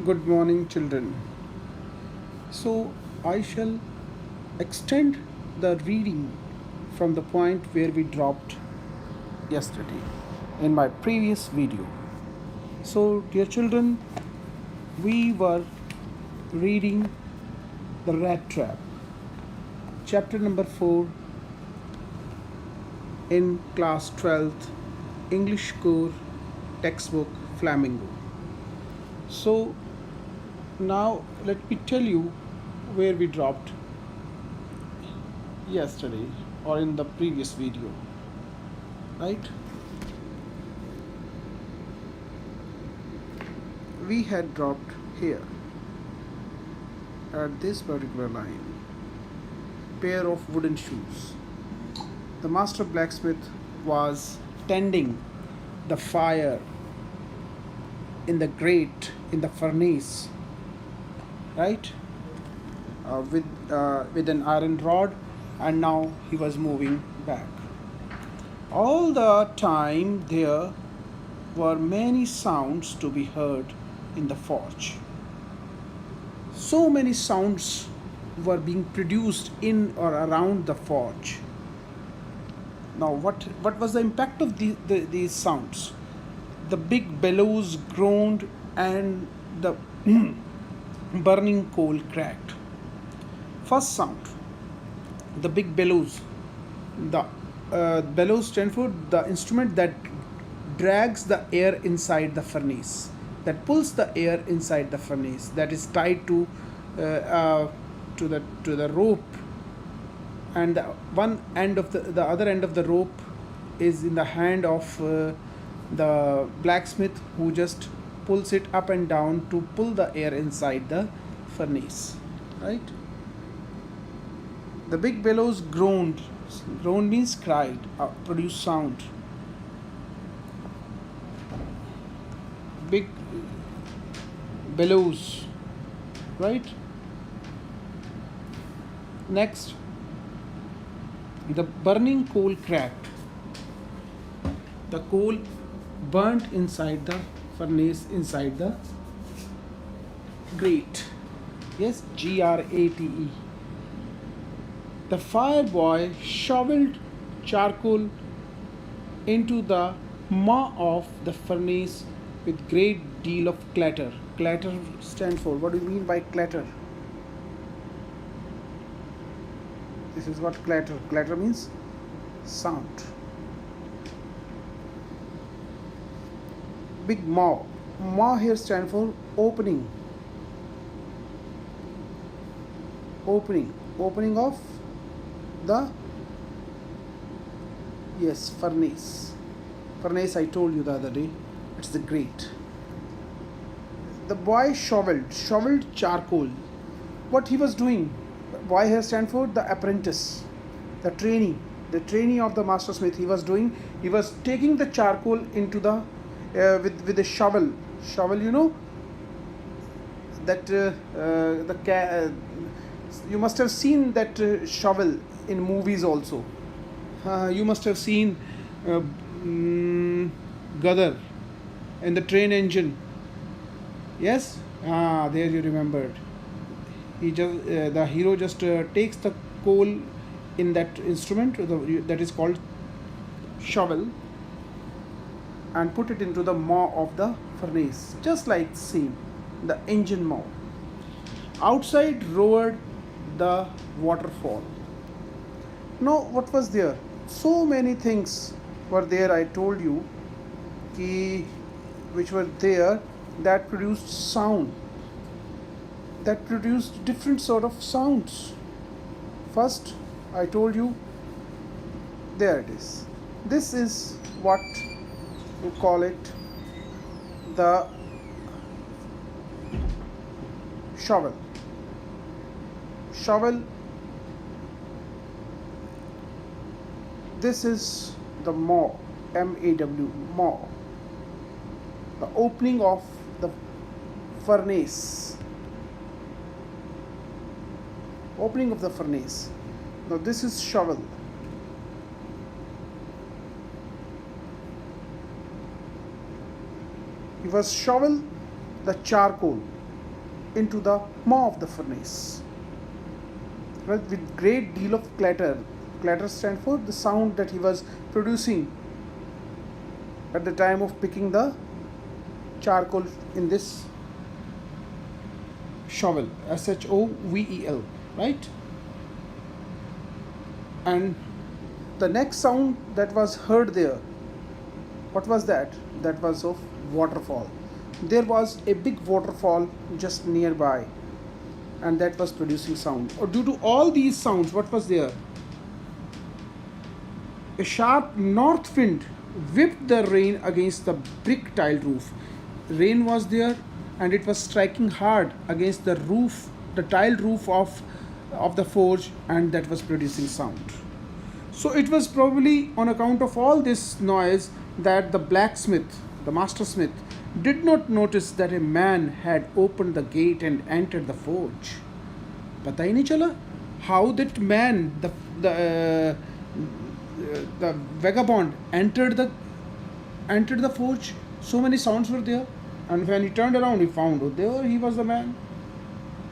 Good morning, children. So, I shall extend the reading from the point where we dropped yesterday in my previous video. So, dear children, we were reading The Rat Trap, chapter number 4 in class 12th English core textbook Flamingo. So, now let me tell you where we dropped yesterday or in the previous video, right? We had dropped here at this particular line, pair of wooden shoes. The master blacksmith was tending the fire in the grate, in the furnace, right? With an iron rod, and now he was moving back. All the time there were many sounds to be heard in the forge. So many sounds were being produced in or around the forge. Now, what was the impact of these sounds? The big bellows groaned and the burning coal cracked. First sound, the big bellows. The bellows stand for the instrument that drags the air inside the furnace, that pulls the air inside the furnace, that is tied uh, uh, to the rope, and one end of the other end of the rope is in the hand of the blacksmith, who just pulls it up and down to pull the air inside the furnace, right? The big bellows groaned. Groan means cried, produced sound. Big bellows, right? Next, the burning coal cracked. The coal burnt inside the furnace, inside the grate. Yes, grate. The fire boy shoveled charcoal into the maw of the furnace with great deal of clatter. Clatter stand for, what do you mean by clatter? This is what clatter. Clatter means sound. Big maw. Maw here stand for opening. Opening. Opening of the, yes, furnace. Furnace, I told you the other day, it's the grate. The boy shoveled charcoal. What he was doing? Boy here stand for the apprentice, the trainee of the master smith. He was taking the charcoal into the with a shovel. Shovel, that you must have seen that shovel in movies also. You must have seen uh, Gadar in the train engine. Yes, there you remembered. The hero just takes the coal in that instrument, that is called shovel, and put it into the maw of the furnace, just like same, the engine maw. Outside roared the waterfall. Now, what was there? So many things were there. I told you, which were there, that produced sound, that produced different sort of sounds. First, I told you, there it is. This is what you call it, the shovel. Shovel. This is the maw, MAW, maw. The opening of the furnace. Opening of the furnace. Now this is shovel. He was shovel the charcoal. into the maw of the furnace, right, with great deal of clatter. Clatter stands for the sound that he was producing at the time of picking the charcoal in this shovel, shovel, right? And the next sound that was heard there, what was that? That was of waterfall. There was a big waterfall just nearby, and that was producing sound. Or due to all these sounds, what was there? A sharp north wind whipped the rain against the brick tiled roof. Rain was there, and it was striking hard against the roof, the tiled roof of the forge, and that was producing sound. So it was probably on account of all this noise that the blacksmith, the master smith, did not notice that a man had opened the gate and entered the forge. पता ही नहीं चला how that man, the vagabond entered the forge. So many sounds were there, and when he turned around, he found, oh, there he was the man.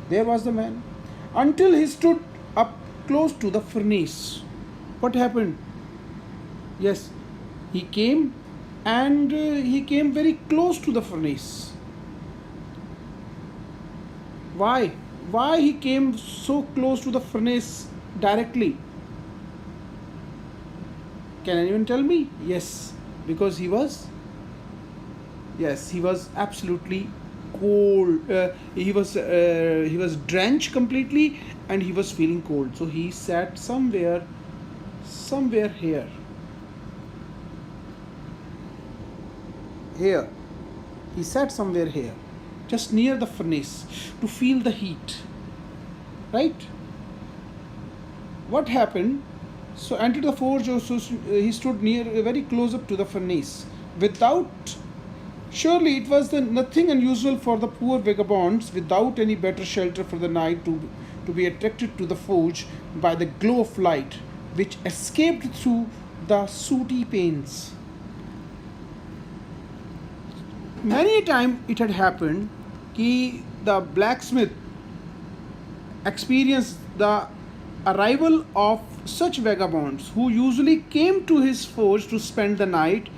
There was the man, until he stood up close to the furnace. What happened? Yes, he came, and he came very close to the furnace. Why? Why he came so close to the furnace directly? Can anyone tell me? Yes, because he was absolutely cold. He was drenched completely, and he was feeling cold. So he sat somewhere here. Here, he sat somewhere here, just near the furnace, to feel the heat. Right? What happened? So entered the forge. Also, he stood near, very close up to the furnace. Surely it was nothing unusual for the poor vagabonds, without any better shelter for the night, to be attracted to the forge by the glow of light which escaped through the sooty panes. Many a time it had happened that the blacksmith experienced the arrival of such vagabonds who usually came to his forge to spend the night.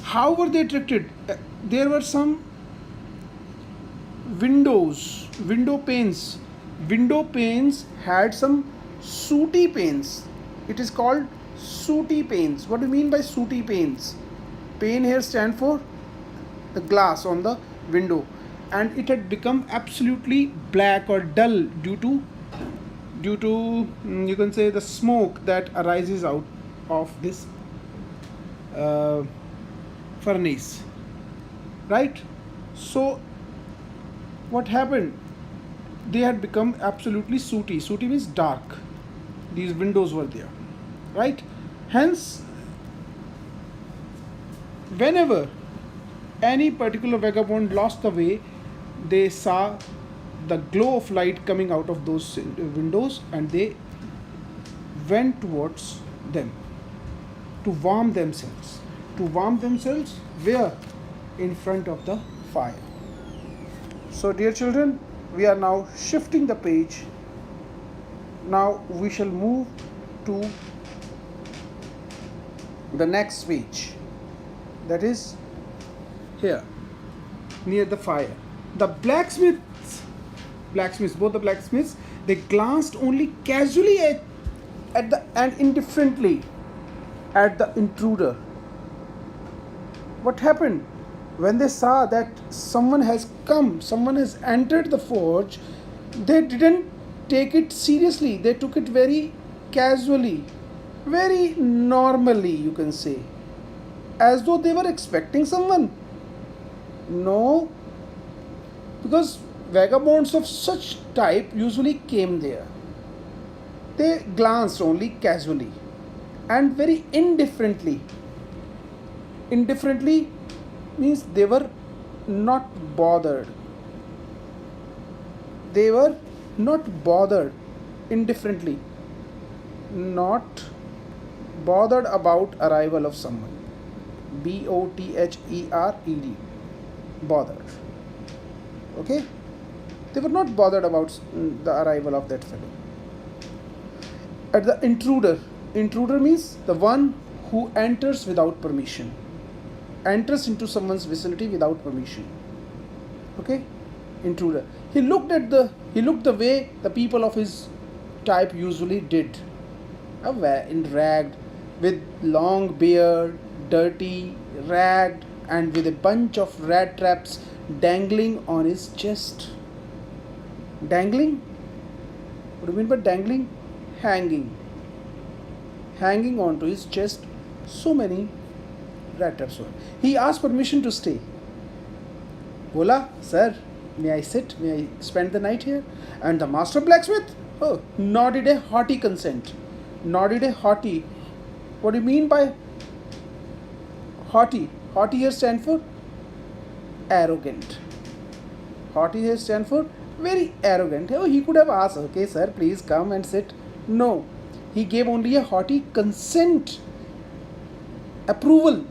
How were they attracted? There were some window panes. Window panes had some sooty panes. It is called sooty panes. What do you mean by sooty panes? Pane here stand for the glass on the window, and it had become absolutely black or dull due to you can say the smoke that arises out of this furnace, right? So what happened? They had become absolutely sooty. Sooty means dark. These windows were there, right? Hence, whenever any particular vagabond lost the way, they saw the glow of light coming out of those windows, and they went towards them to warm themselves. Where? In front of the fire. So dear children, we are now shifting the page. Now we shall move to the next page, that is here near the fire. The blacksmiths, both the blacksmiths, they glanced only casually at the and indifferently at the intruder. What happened? When they saw that someone has entered the forge, they didn't take it seriously. They took it very casually, very normally, you can say, as though they were expecting someone. No, because vagabonds of such type usually came there. They glanced only casually and very indifferently. Indifferently means they were not bothered. Indifferently, not bothered about arrival of someone. BOTHERED. Bothered. Okay. They were not bothered about the arrival of that fellow. At the intruder, intruder means the one who enters without permission, enters into someone's vicinity without permission. Okay, intruder. He looked the way the people of his type usually did, in ragged, with long beard, dirty, ragged, and with a bunch of rat traps dangling on his chest. Dangling? What do you mean by dangling? Hanging. Hanging onto his chest, so many rat traps were. He asked permission to stay. Bola, sir, may I sit? May I spend the night here? And the master blacksmith, oh, nodded a hearty consent. Nodded a hearty. What do you mean by haughty? Haughty here stand for arrogant. Haughty here stand for very arrogant. Oh, he could have asked, okay, sir, please come and sit. No, he gave only a haughty consent, approval,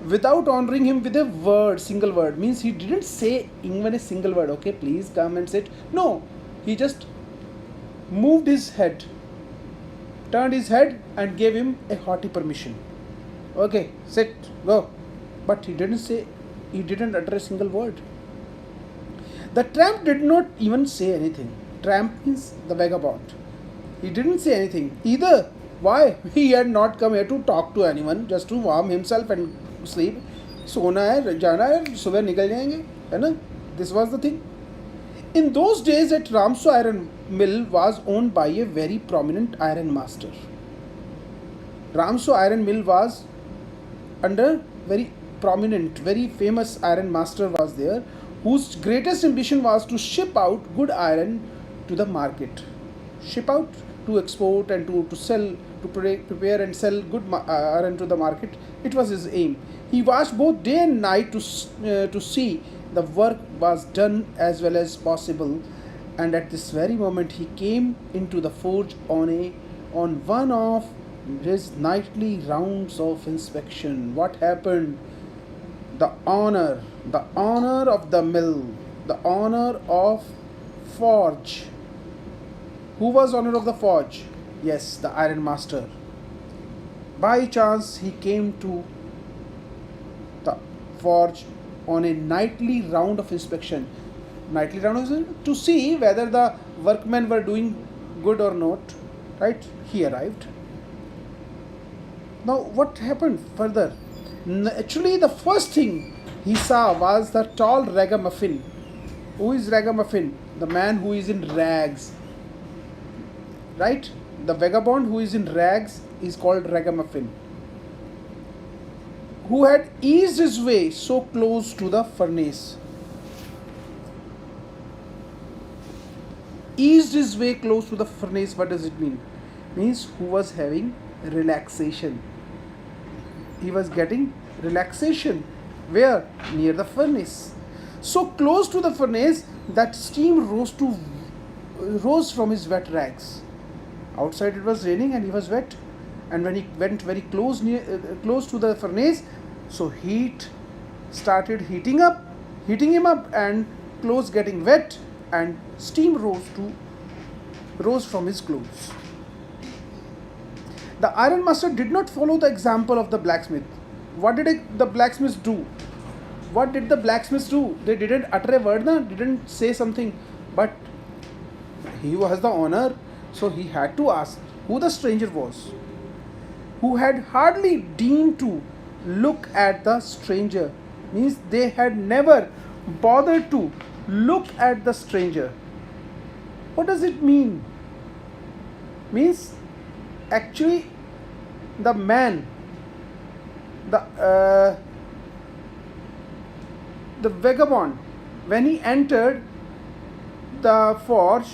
without honoring him with a word, single word. Means he didn't say even a single word, okay, please come and sit. No, he just moved his head, turned his head, and gave him a hearty permission. Okay, sit, go. But he didn't utter a single word. The tramp did not even say anything. Tramp means the vagabond. He didn't say anything either. Why? He had not come here to talk to anyone, just to warm himself and sleep. सोना है, जाना है, सुबह निकल जाएंगे, है ना? This was the thing. In those days, at Ramso Iron Mill was owned by a very prominent iron master. Ramso Iron Mill was under very prominent, very famous iron master was there, whose greatest ambition was to ship out good iron to the market. Ship out to export and to sell, to prepare and sell good iron to the market. It was his aim. He watched both day and night to see the work was done as well as possible. And at this very moment, he came into the forge on one of his nightly rounds of inspection. What happened? The owner of the mill, the owner of forge. Who was owner of the forge? Yes, the iron master. By chance, he came to the forge on a nightly round of inspection. Nightly round is to see whether the workmen were doing good or not. Right? He arrived. Now, what happened further? Actually, the first thing he saw was the tall ragamuffin. Who is ragamuffin? The man who is in rags. Right? The vagabond who is in rags is called ragamuffin. Who had eased his way so close to the furnace. Eased his way close to the furnace, what does it mean? Means who was having relaxation. He was getting relaxation. Where? Near the furnace. So close to the furnace that steam rose from his wet rags. Outside it was raining and he was wet. And when he went very close to the furnace, so heat started heating him up, and clothes getting wet, and steam rose from his clothes. The iron master did not follow the example of the blacksmith. What did the blacksmiths do? What did the blacksmiths do? They didn't utter a word, didn't say something. But he was the owner, so he had to ask who the stranger was, who had hardly deigned to look at the stranger. Means they had never bothered to look at the stranger. What does it mean? Means actually the man, the vagabond, when he entered the forge,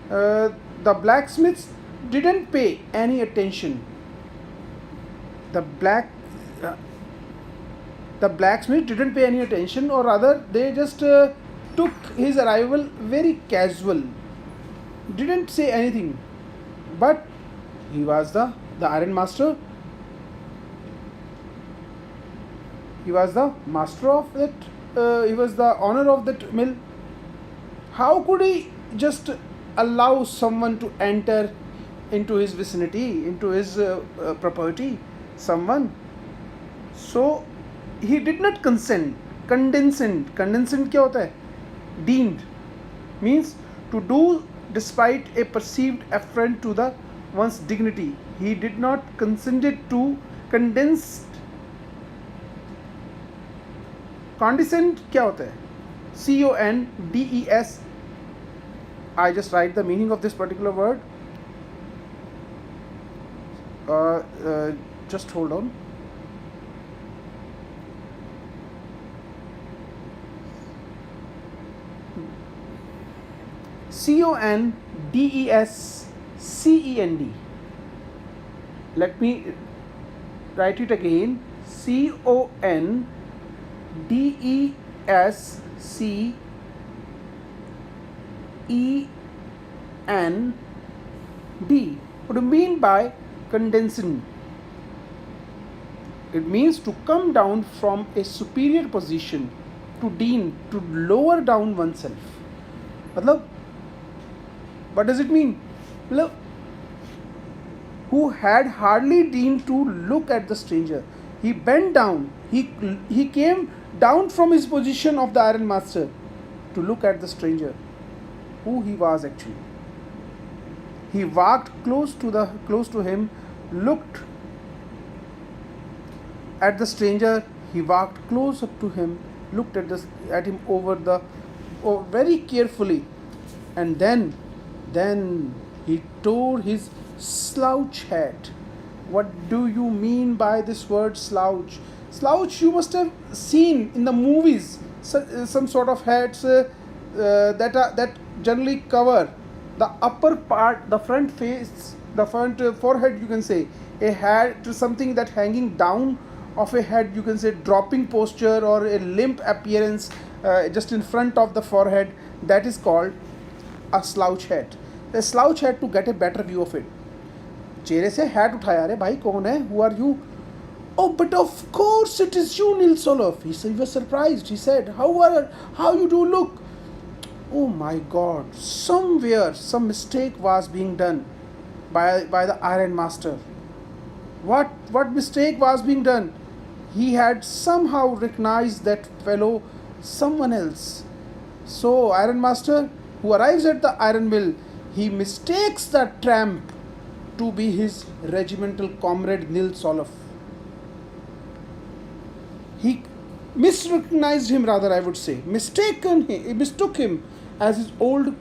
the blacksmiths didn't pay any attention. The blacksmith didn't pay any attention, or rather they just took his arrival very casual, didn't say anything. But he was the iron master. He was the master of it, he was the owner of that mill. How could he just allow someone to enter into his vicinity, into his property? Someone. So he did not consent. Condescend. Condescend क्या होता है? Deemed means to do despite a perceived affront to the one's dignity. He did not consent to condensed. Condescend क्या होता है? CONDES. I just write the meaning of this particular word. Just hold on. CONDESCEND. Let me write it again. CONDESCEND. What do you mean by condensing? It means to come down from a superior position, to deem, to lower down oneself. मतलब what does it mean? मतलब who had hardly deigned to look at the stranger. He bent down. He came down from his position of the iron master to look at the stranger, who he was actually. He walked close to him, looked at the stranger. He walked close up to him, looked at him very carefully, and then he tore his slouch hat. What do you mean by this word slouch? Slouch, you must have seen in the movies, some sort of hats that generally cover the upper part, the front face, the front forehead, you can say. A hat, something that hanging down of a head, you can say, dropping posture or a limp appearance just in front of the forehead, that is called a slouch hat. A slouch hat, to get a better view of it. चेहरे से hat उठाया, अरे भाई कौन है? Who are you? Oh, but of course it is you, Nils Olof. He was surprised. He said, how you do look? Oh my God, somewhere some mistake was being done by the Iron Master. What mistake was being done? He had somehow recognized that fellow someone else. So Iron Master, who arrives at the iron mill, he mistakes the tramp to be his regimental comrade Nils Olof. He misrecognized him, rather I would say. Mistook him as his old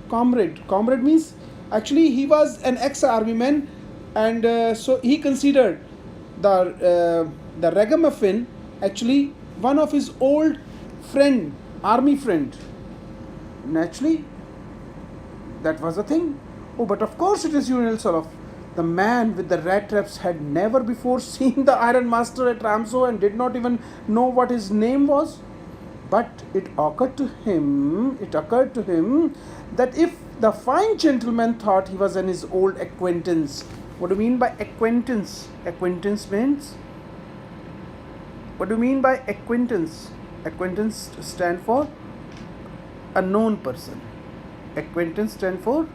comrade. Comrade means actually he was an ex-army man, and so he considered the ragamuffin actually one of his old friend, army friend. Naturally, that was the thing. Oh, but of course it is you, Nils Olof. The man with the rat traps had never before seen the Iron Master at Ramso and did not even know what his name was. But it occurred to him that if the fine gentleman thought he was his old acquaintance. What do you mean by acquaintance? Acquaintance means? What do you mean by acquaintance? Acquaintance stand for a known person. Acquaintance stand for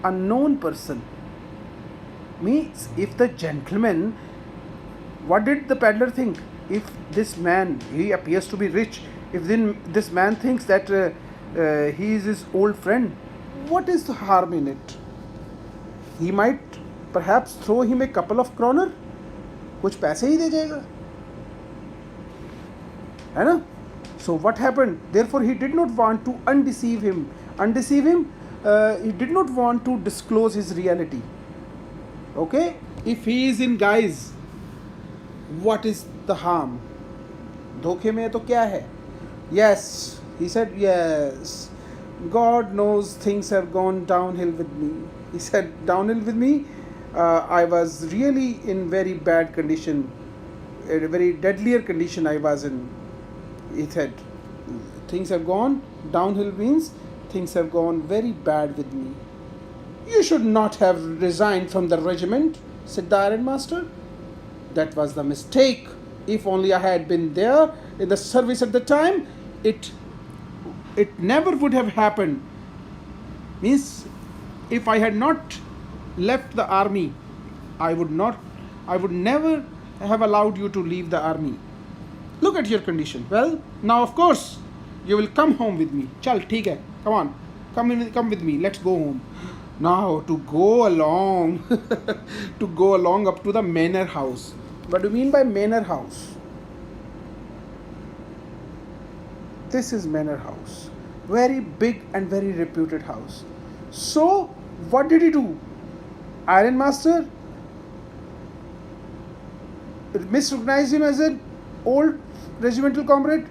a known person. Means if the gentleman, what did the peddler think? If this man, he appears to be rich, if then this man thinks that he is his old friend, what is the harm in it? He might perhaps throw him a couple of kroner, कुछ पैसे ही दे जाएगा, है ना? So what happened? Therefore he did not want to undeceive him. He did not want to disclose his reality. Okay? If he is in guise, what is the harm? धोखे में तो क्या है? Yes, he said, yes. God knows things have gone downhill with me. He said, downhill with me? I was really in very bad condition, a very deadlier condition I was in. He said, things have gone downhill means things have gone very bad with me. You should not have resigned from the regiment, said the Iron Master. That was the mistake If only I had been there in the service at the time, it it never would have happened. Means, if I had not left the army, I would not, I would never have allowed you to leave the army. Look at your condition. Well, now of course you will come home with me. Chal, theek hai. Come on, come with me. Let's go home. Now to go along, to go along up to the manor house. What do you mean by manor house? This is manor house, very big and very reputed house. So what did he do? Iron Master misrecognized him as an old regimental comrade.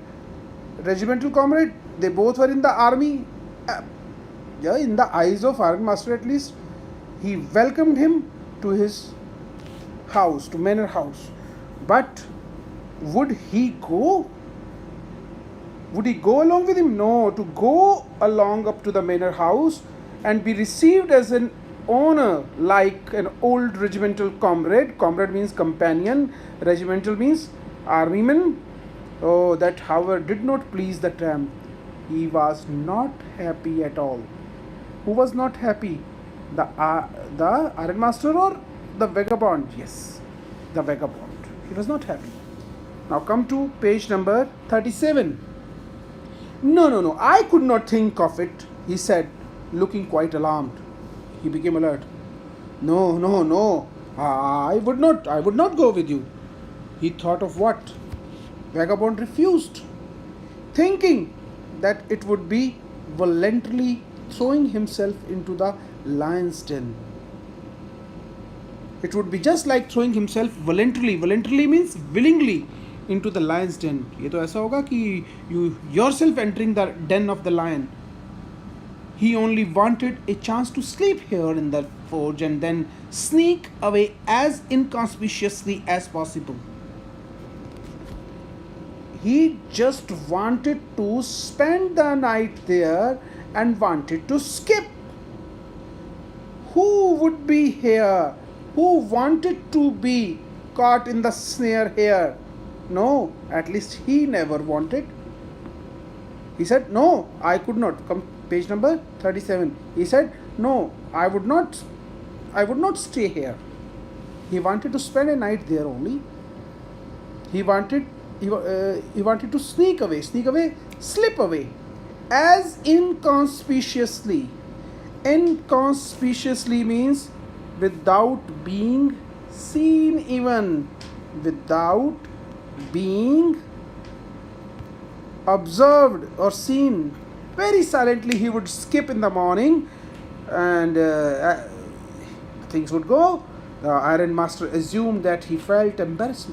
Regimental comrade. They both were in the army. Uh, yeah, in the eyes of Iron Master at least, he welcomed him to his house, to manor house. But would he go? Would he go along with him? No. To go along up to the manor house and be received as an honor like an old regimental comrade. Comrade means companion. Regimental means armyman. Oh, that however did not please the tramp. He was not happy at all. Who was not happy? The Iron Master or the vagabond? Yes, the vagabond. He was not happy. Now come to page number 37. No, no, no, I could not think of it, he said, looking quite alarmed. He became alert. No, no, no, I would not go with you. He thought of what? Vagabond refused, thinking that it would be voluntarily throwing himself into the lion's den. It would be just like throwing himself voluntarily. Voluntarily means willingly into the lion's den. ये तो ऐसा होगा कि you yourself entering the den of the lion. He only wanted a chance to sleep here in the forge and then sneak away as inconspicuously as possible. He just wanted to spend the night there and wanted to skip. Who would be here? Who wanted to be caught in the snare here? No, at least he never wanted. He said, no, I could not. Come, page number 37. He said, no, I would not stay here. He wanted to spend a night there only. He wanted to sneak away, slip away, as inconspicuously. Inconspicuously means without being seen, even without being observed or seen. Very silently he would skip in the morning, and things would go. The Iron Master assumed that he felt embarrassed.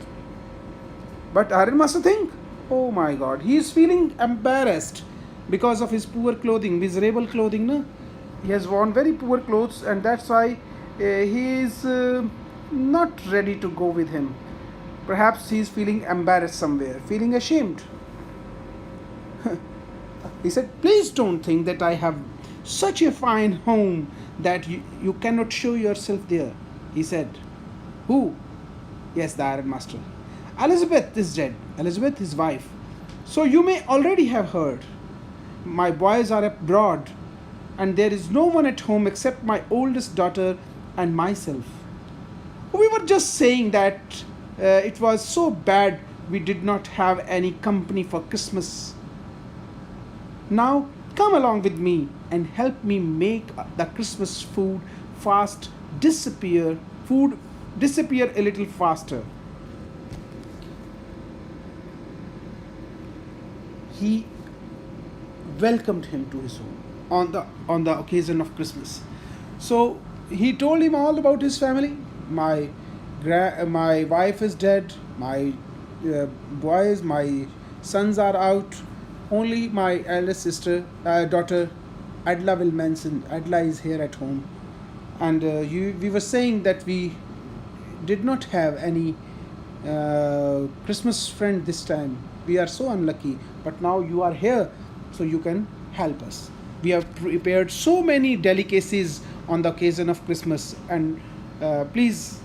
But Iron Master think, oh my God, he is feeling embarrassed because of his poor clothing, miserable clothing. No? He has worn very poor clothes, and that's why he is not ready to go with him. Perhaps he is feeling embarrassed somewhere, feeling ashamed. He said, please don't think that I have such a fine home that you cannot show yourself there. He said, who? Yes, the Iron Master. Elizabeth is dead. Elizabeth, his wife. So you may already have heard. My boys are abroad, and there is no one at home except my oldest daughter and myself. We were just saying that it was so bad we did not have any company for Christmas. Now come along with me and help me make the Christmas food disappear a little faster. He welcomed him to his home on the occasion of Christmas. So he told him all about his family. My wife is dead. My my sons are out. Only my eldest daughter, Adla will mention. Adla is here at home, and we were saying that we did not have any Christmas friend this time. We are so unlucky, but now you are here, so you can help us. We have prepared so many delicacies on the occasion of Christmas, and please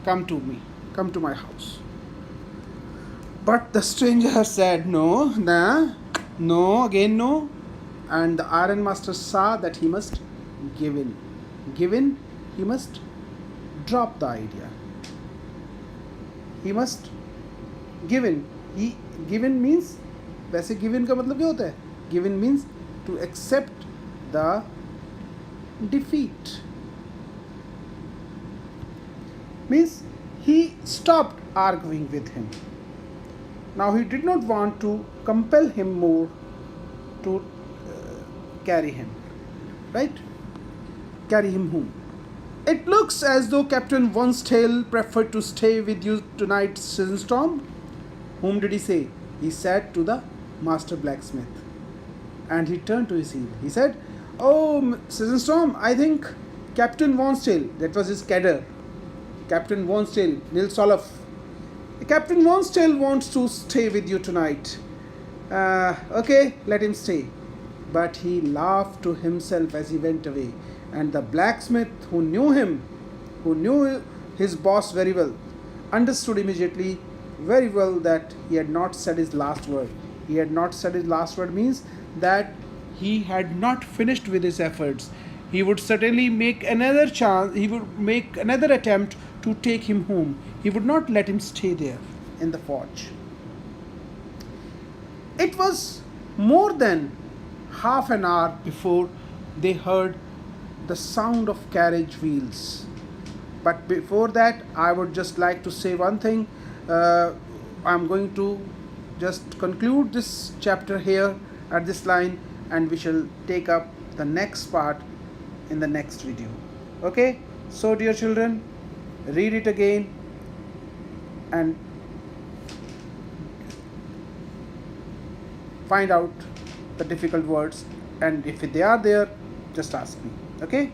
come to me, come to my house. But the stranger said, no, nah, no, again no. And the iron master saw that he must give in. Give in, he must drop the idea. He must give in. He give in means, वैसे give in का मतलब क्या होता है? Give in means to accept the defeat. Means he stopped arguing with him. Now he did not want to compel him more to carry him, right? Carry him home. It looks as though Captain Wonsdale preferred to stay with you tonight, Storm. Whom did he say? He said to the master blacksmith. And he turned to his heel. He said, oh, Storm, I think Captain Wonsdale, that was his cadre, Captain Wonsdale, Nils Olof. Captain Wonsdale wants to stay with you tonight. Okay, let him stay. But he laughed to himself as he went away. And the blacksmith, who knew him, who knew his boss very well, understood immediately very well that he had not said his last word. He had not said his last word means that he had not finished with his efforts. He would certainly make another chance, he would make another attempt to take him home. He would not let him stay there in the forge. It was more than half an hour before they heard the sound of carriage wheels. But before that, I would just like to say one thing. I'm going to just conclude this chapter here at this line, and we shall take up the next part in the next video. Okay, so dear children, read it again and find out the difficult words, and if they are there, just ask me. Okay.